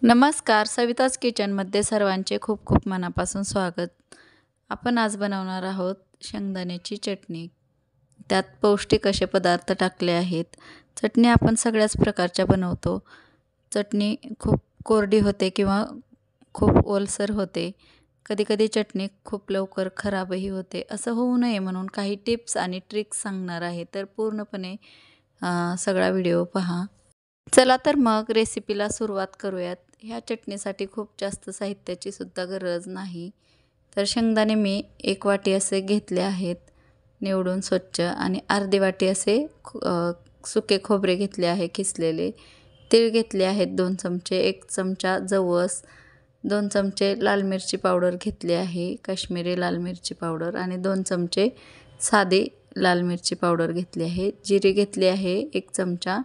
नमस्कार, सविताज किचनमध्ये सर्वांचे खूप खूप मनापासून स्वागत. आपण आज बनवणार आहोत शेंगदाण्याची चटणी. त्यात पौष्टिक असे पदार्थ टाकले आहेत. चटणी आपण सगळ्याच प्रकारच्या बनवतो. चटणी खूप कोरडी होते किंवा खूप ओलसर होते. कधीकधी चटणी खूप लवकर खराबही होते. असं होऊ नये म्हणून काही टिप्स आणि ट्रिक्स सांगणार आहे, तर पूर्णपणे सगळा व्हिडिओ पहा. चला तर मग रेसिपीला सुरुवात करूयात. ह्या चटणीसाठी खूप जास्त साहित्याची सुद्धा गरज नाही. तर शेंगदाणे मी 1 वाटी असे घेतले आहेत निवडून स्वच्छ, आणि अर्धी वाटी असे सुके खोबरे घेतले आहे किसलेले. तीळ घेतले आहेत 2 चमचे, 1 चमचा जवस, 2 चमचे लाल मिरची पावडर घेतली आहे, काश्मीरी लाल मिरची पावडर, आणि 2 चमचे साधी लाल मिरची पावडर घेतली आहे. जिरे घेतले आहे 1 चमचा.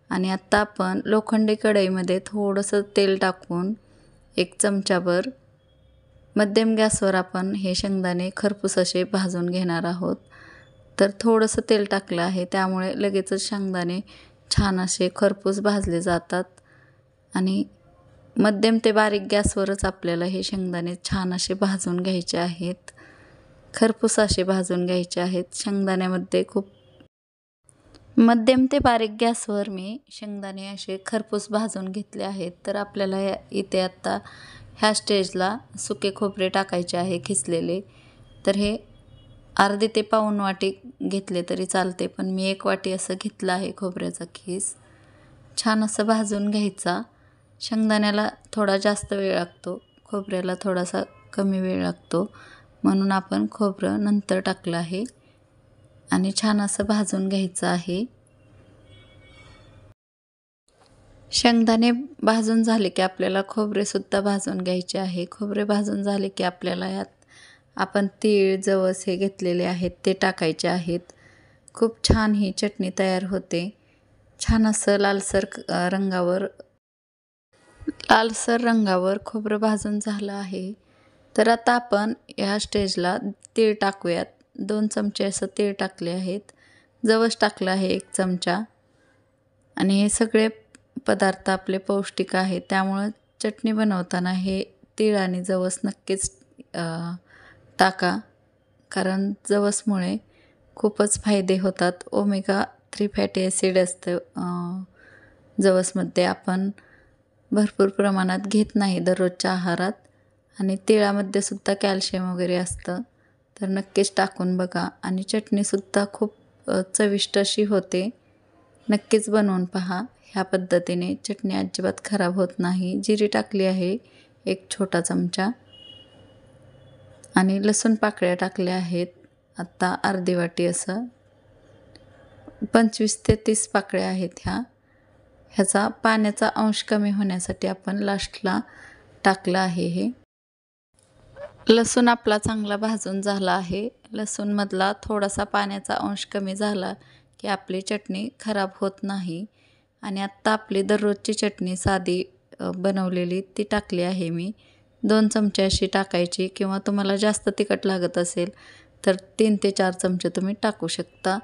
आणि आत्ता आपण लोखंडी कढईमध्ये थोडंसं तेल टाकून 1 चमचाभर मध्यम गॅसवर आपण हे शेंगदाणे खरपूस असे भाजून घेणार आहोत. तर थोडंसं तेल टाकलं आहे, त्यामुळे लगेचच शेंगदाणे छान असे खरपूस भाजले जातात. आणि मध्यम ते बारीक गॅसवरच आपल्याला हे शेंगदाणे छान असे भाजून घ्यायचे आहेत. खरपूस असे भाजून घ्यायचे आहेत. शेंगदाण्यामध्ये खूप मध्यम ते बारीक गॅसवर मी शेंगदाणे असे खरपूस भाजून घेतले आहेत. तर आपल्याला इथे आत्ता ह्या स्टेजला सुके खोबरे टाकायचे आहे खिसलेले. तर हे अर्धी ते पाऊण वाटी घेतले तरी चालते, पण मी 1 वाटी असं घेतलं आहे खोबऱ्याचा खीस. छान असं भाजून घ्यायचा. शेंगदाण्याला थोडा जास्त वेळ लागतो, खोबऱ्याला थोडासा कमी वेळ लागतो, म्हणून आपण खोबरं नंतर टाकलं आहे. आणि छान असं भाजून घ्यायचं आहे. शेंगदाणे भाजून झाले की आपल्याला खोबरेसुद्धा भाजून घ्यायचे आहे. खोबरे भाजून झाले की आपल्याला यात आपण तीळ, जवस हे घेतलेले आहेत ते टाकायचे आहेत. खूप छान ही चटणी तयार होते. छान असं लालसर रंगावर खोबरं भाजून झालं आहे. तर आता आपण ह्या स्टेजला तीळ टाकूयात. 2 चमचे असं तीळ टाकले आहेत. जवस टाकलं आहे 1 चमचा. आणि हे सगळे पदार्थ आपले पौष्टिक आहेत, त्यामुळं चटणी बनवताना हे तीळ आणि जवस नक्कीच टाका, कारण जवसमुळे खूपच फायदे होतात. ओमेगा 3 फॅटी ॲसिड असतं जवसमध्ये. आपण भरपूर प्रमाणात घेत नाही दररोजच्या आहारात. आणि तिळामध्ये सुद्धा कॅल्शियम वगैरे असतं. तर नक्कीच टाकून बघा. आणि चटणीसुद्धा खूप चविष्ट अशी होते. नक्कीच बनवून पहा. ह्या पद्धतीने चटणी अजिबात खराब होत नाही. जिरी टाकली आहे 1 छोटा चमचा, आणि लसूण पाकळ्या टाकल्या आहेत आत्ता अर्धी वाटी असं. 25 ते 30 पाकळ्या आहेत ह्याचा पाण्याचा अंश कमी होण्यासाठी आपण लास्टला टाकलं आहे हे. लसूण आपला चांगला भाजून झाला आहे. लसूणमधला थोडासा पाण्याचा अंश कमी झाला की आपली चटणी खराब होत नाही. आणि आत्ता आपली दररोजची चटणी साधी बनवलेली ती टाकली आहे मी. 2 चमचे अशी टाकायची, किंवा तुम्हाला जास्त तिखट लागत असेल तर 3 ते 4 चमचे तुम्ही टाकू शकता.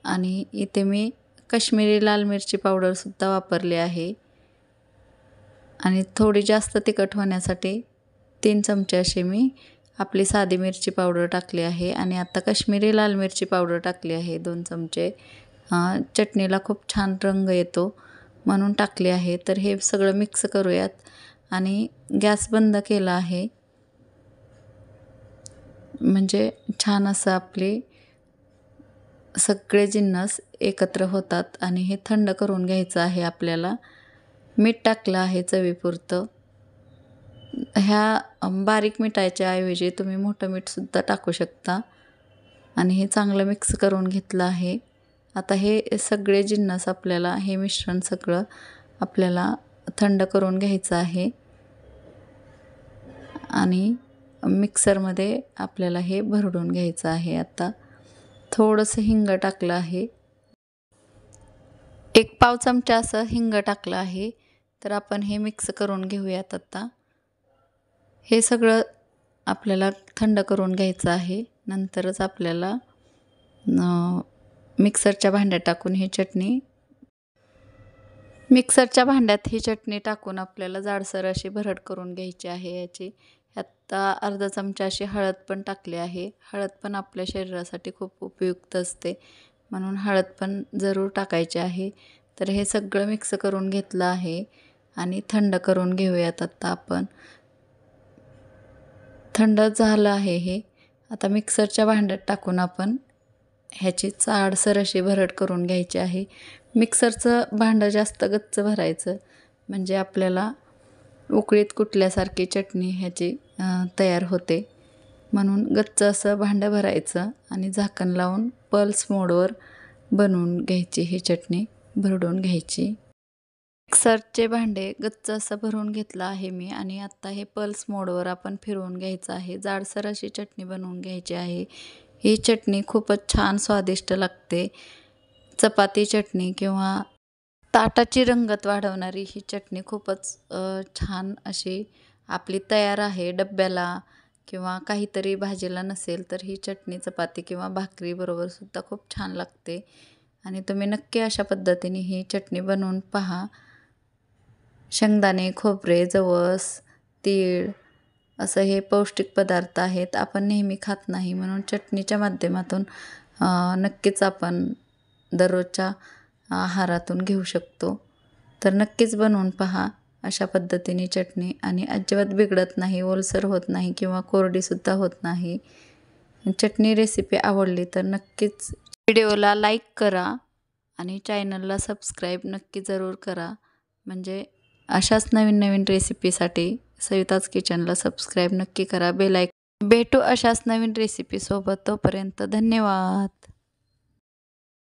आणि इथे मी काश्मीरी लाल मिरची पावडरसुद्धा वापरली आहे. आणि थोडी जास्त तिखट होण्यासाठी 3 चमचे अशी मी आपली साधी मिरची पावडर टाकली आहे. आणि आता काश्मीरी लाल मिरची पावडर टाकली आहे 2 चमचे. चटणीला खूप छान रंग येतो म्हणून टाकली आहे. तर हे सगळं मिक्स करूयात. आणि गॅस बंद केला आहे, म्हणजे छान असं आपले सगळे जिन्नस एकत्र होतात. आणि हे थंड करून घ्यायचं आहे आपल्याला. मीठ टाकलं आहे चवीपुरतं. ह्या बारीक मिठाच्या ऐवजी तुम्ही मोठं मीठसुद्धा टाकू शकता. आणि हे चांगलं मिक्स करून घेतलं आहे. आता हे सगळे जिन्नस आपल्याला, हे मिश्रण सगळं आपल्याला थंड करून घ्यायचं आहे. आणि मिक्सरमध्ये आपल्याला हे भरडून घ्यायचं आहे. आता थोडंसं हिंग टाकलं आहे, 1 पाव चमचा असं हिंग टाकलं आहे. तर आपण हे मिक्स करून घेऊयात आता. हे सगळं आपल्याला थंड करून घ्यायचं आहे. नंतरच आपल्याला मिक्सरच्या भांड्यात टाकून ही चटणी मिक्सरच्या भांड्यात ही चटणी टाकून आपल्याला जाडसर अशी भरड करून घ्यायची आहे याची. ह्यात अर्धा चमचा अशी हळद पण टाकली आहे. हळद पण आपल्या शरीरासाठी खूप उपयुक्त असते, म्हणून हळद पण जरूर टाकायची आहे. तर हे सगळं मिक्स करून घेतलं आहे आणि थंड करून घेऊयात आता आपण. थंड झालं आहे हे. आता मिक्सरच्या भांड्यात टाकून आपण ह्याची जाडसर अशी भरड करून घ्यायची आहे. मिक्सरचं भांडं जास्त गच्च भरायचं, म्हणजे आपल्याला उकळीत कुटल्यासारखी चटणी ह्याची तयार होते. म्हणून गच्च असं भांडं भरायचं आणि झाकण लावून पल्स मोडवर बनवून घ्यायची ही चटणी, भरडून घ्यायची. मिक्सरचे भांडे गच्च असं भरून घेतलं आहे मी आणि आत्ता हे पल्स मोडवर आपण फिरवून घ्यायचं आहे. जाडसर अशी चटणी बनवून घ्यायची आहे. ही चटणी खूपच छान स्वादिष्ट लागते. चपाती चटणी किंवा ताटाची रंगत वाढवणारी ही चटणी खूपच छान अशी आपली तयार आहे. डब्याला किंवा काहीतरी भाजीला नसेल तर ही चटणी चपाती किंवा भाकरीबरोबरसुद्धा खूप छान लागते आणि तुम्ही नक्की अशा पद्धतीने ही चटणी बनवून पहा. शेंगदाणे, खोबरे, जवस, तीळ असं हे पौष्टिक पदार्थ आहेत. आपण नेहमी खात नाही, म्हणून चटणीच्या माध्यमातून नक्कीच आपण दररोजच्या आहारातून घेऊ शकतो. तर नक्कीच बनवून पहा अशा पद्धतीने चटणी आणि अजिबात बिघडत नाही, ओलसर होत नाही किंवा कोरडीसुद्धा होत नाही. चटणी रेसिपी आवडली तर नक्कीच व्हिडिओला लाईक करा आणि चॅनलला सबस्क्राईब नक्की जरूर करा. म्हणजे अशाच नवीन नवीन रेसिपीसाठी सविताज किचनला सबस्क्राईब नक्की करा. Bell icon. भेटू अशाच नवीन रेसिपीसोबत. तोपर्यंत धन्यवाद.